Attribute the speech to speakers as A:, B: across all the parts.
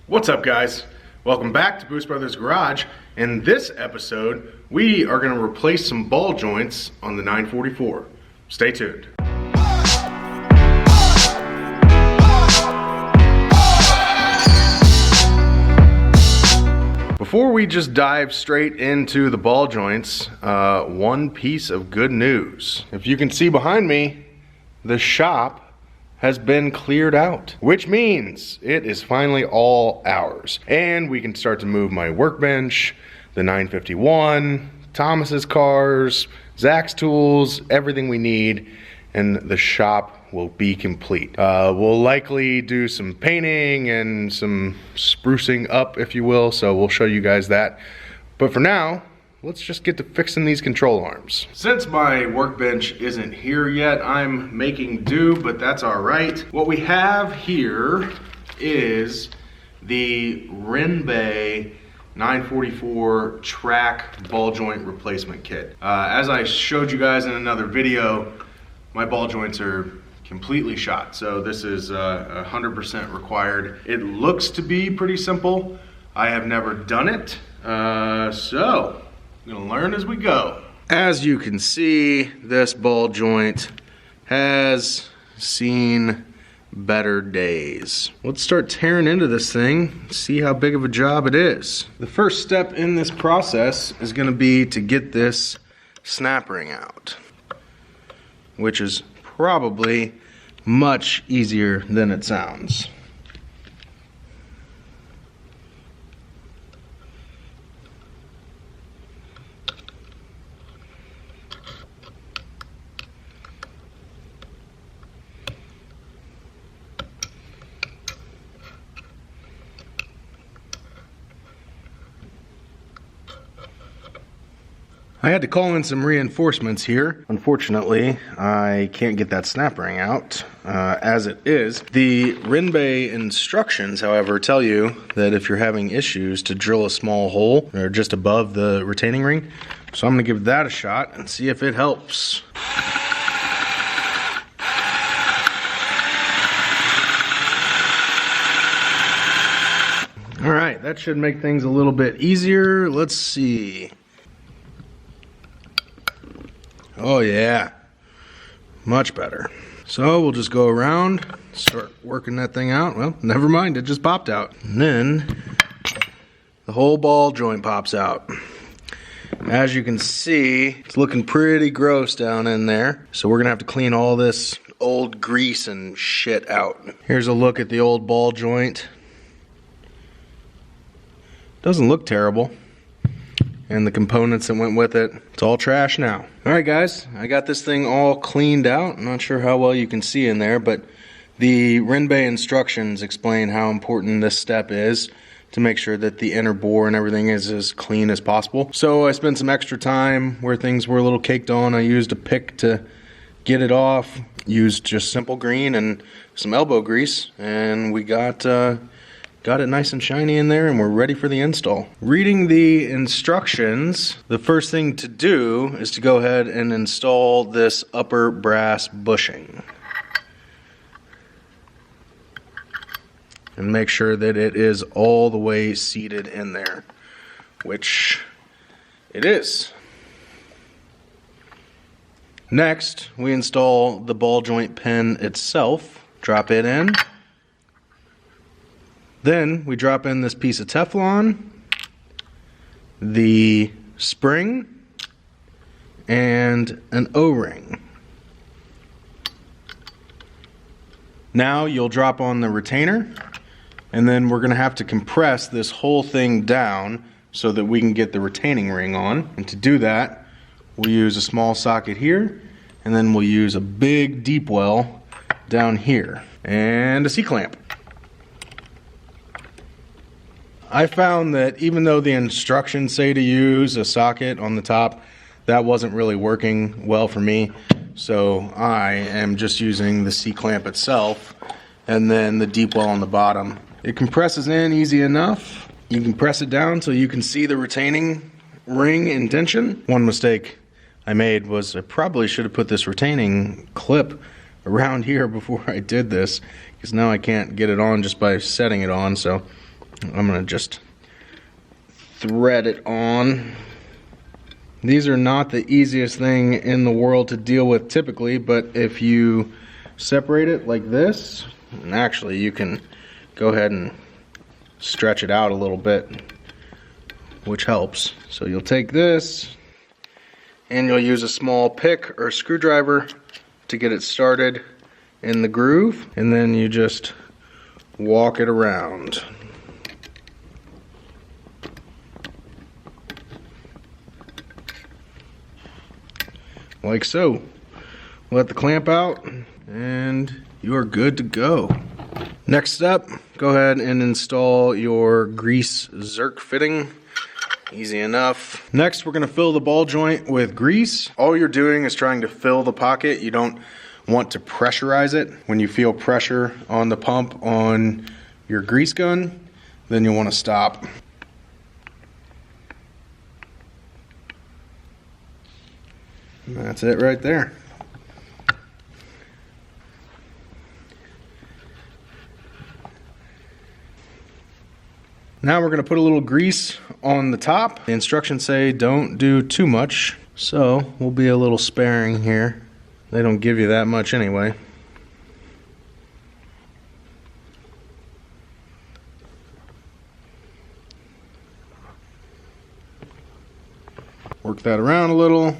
A: What's up, guys? Welcome back to Boost Brothers Garage. In this episode, we are going to replace some ball joints on the 944. Stay tuned. Before we just dive straight into the ball joints, one piece of good news. If you can see behind me, the shop has been cleared out, which means it is finally all ours. And we can start to move my workbench, the 951, Thomas's cars, Zach's tools, everything we need, and the shop will be complete. We'll likely do some painting and some sprucing up, if you will, so we'll show you guys that. But for now, let's just get to fixing these control arms. Since my workbench isn't here yet, I'm making do, but that's all right. What we have here is the Rennbay 944 track ball joint replacement kit. As I showed you guys in another video, my ball joints are completely shot, so this is 100% required. It looks to be pretty simple. I have never done it, so I'm gonna learn as we go. As you can see, this ball joint has seen better days. Let's start tearing into this thing, see how big of a job it is. The first step in this process is gonna be to get this snap ring out, which is probably much easier than it sounds. I had to call in some reinforcements here. Unfortunately, I can't get that snap ring out as it is. The Rennbay instructions, however, tell you that if you're having issues to drill a small hole or just above the retaining ring. So I'm gonna give that a shot and see if it helps. All right, that should make things a little bit easier. Let's see. Oh yeah, much better. So we'll just go around, start working that thing out. Well, never mind, it just popped out. And then the whole ball joint pops out. As you can see, it's looking pretty gross down in there. So we're gonna have to clean all this old grease and shit out. Here's a look at the old ball joint. Doesn't look terrible. And the components that went with it, it's all trash now. All right, guys, I got this thing all cleaned out. I'm not sure how well you can see in there, but the Rennbay instructions explain how important this step is to make sure that the inner bore and everything is as clean as possible. So I spent some extra time where things were a little caked on. I used a pick to get it off, used just simple green and some elbow grease, and we got it nice and shiny in there, and we're ready for the install. Reading the instructions, the first thing to do is to go ahead and install this upper brass bushing. And make sure that it is all the way seated in there, which it is. Next, we install the ball joint pin itself, drop it in. Then we drop in this piece of Teflon, the spring, and an O-ring. Now you'll drop on the retainer, and then we're going to have to compress this whole thing down so that we can get the retaining ring on. And to do that, we'll use a small socket here, and then we'll use a big deep well down here, and a C-clamp. I found that even though the instructions say to use a socket on the top, that wasn't really working well for me. So I am just using the C-clamp itself and then the deep well on the bottom. It compresses in easy enough. You can press it down so you can see the retaining ring indention. One mistake I made was I probably should have put this retaining clip around here before I did this, because now I can't get it on just by setting it on. So I'm gonna just thread it on. These are not the easiest thing in the world to deal with typically, but if you separate it like this, and actually you can go ahead and stretch it out a little bit, which helps. So you'll take this and you'll use a small pick or screwdriver to get it started in the groove, and then you just walk it around. Like so. Let the clamp out and you are good to go. Next up, go ahead and install your grease zerk fitting. Easy enough. Next, we're gonna fill the ball joint with grease. All you're doing is trying to fill the pocket. You don't want to pressurize it. When you feel pressure on the pump on your grease gun, then you'll want to stop. And that's it right there. Now we're going to put a little grease on the top. The instructions say don't do too much, so we'll be a little sparing here. They don't give you that much anyway. Work that around a little.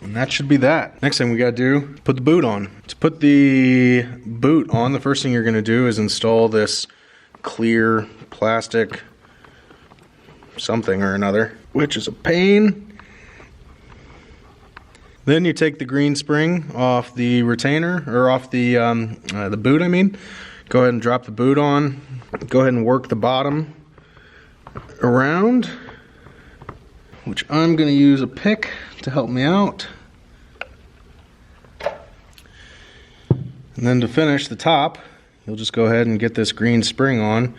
A: And that should be that. Next thing we gotta do, put the boot on. To put the boot on, the first thing you're gonna do is install this clear plastic something or another, which is a pain. Then you take the green spring off the retainer, or off the boot, I mean. Go ahead and drop the boot on. Go ahead and work the bottom around, which I'm gonna use a pick to help me out. And then to finish the top, you'll just go ahead and get this green spring on.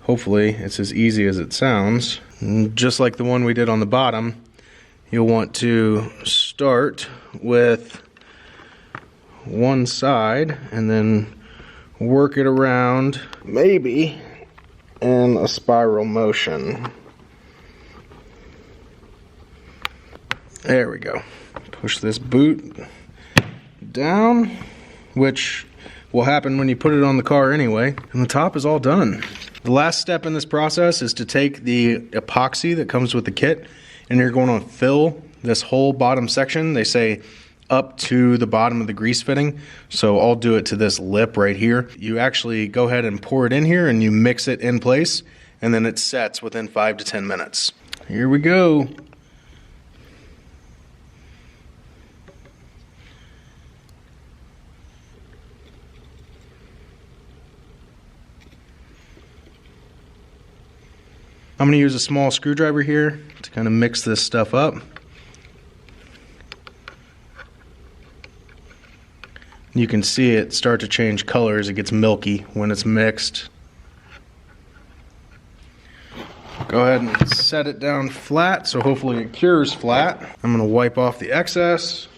A: Hopefully it's as easy as it sounds. And just like the one we did on the bottom, you'll want to start with one side and then work it around, maybe in a spiral motion. There we go. Push this boot down, which will happen when you put it on the car anyway, and the top is all done. The last step in this process is to take the epoxy that comes with the kit, and you're going to fill this whole bottom section. They say up to the bottom of the grease fitting, so I'll do it to this lip right here. You actually go ahead and pour it in here and you mix it in place, and then it sets within 5 to 10 minutes. Here we go. I'm going to use a small screwdriver here to kind of mix this stuff up. You can see it start to change colors. It gets milky when it's mixed. Go ahead and set it down flat, so hopefully it cures flat. I'm going to wipe off the excess.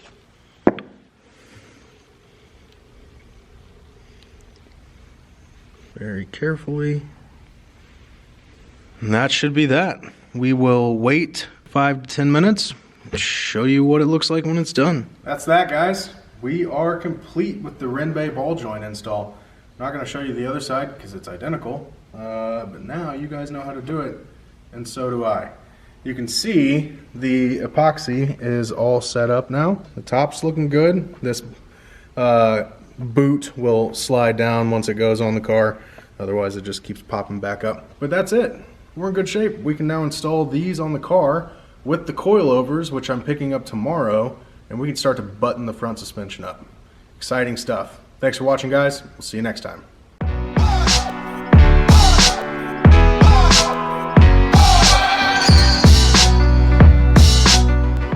A: Very carefully. And that should be that. We will wait 5 to 10 minutes and show you what it looks like when it's done. That's that, guys. We are complete with the Rennbay ball joint install. I'm not going to show you the other side because it's identical, but now you guys know how to do it, and so do I. You can see the epoxy is all set up now. The top's looking good. This boot will slide down once it goes on the car. Otherwise, it just keeps popping back up. But that's it. We're in good shape. We can now install these on the car with the coilovers, which I'm picking up tomorrow, and we can start to button the front suspension up. Exciting stuff. Thanks for watching, guys. We'll see you next time.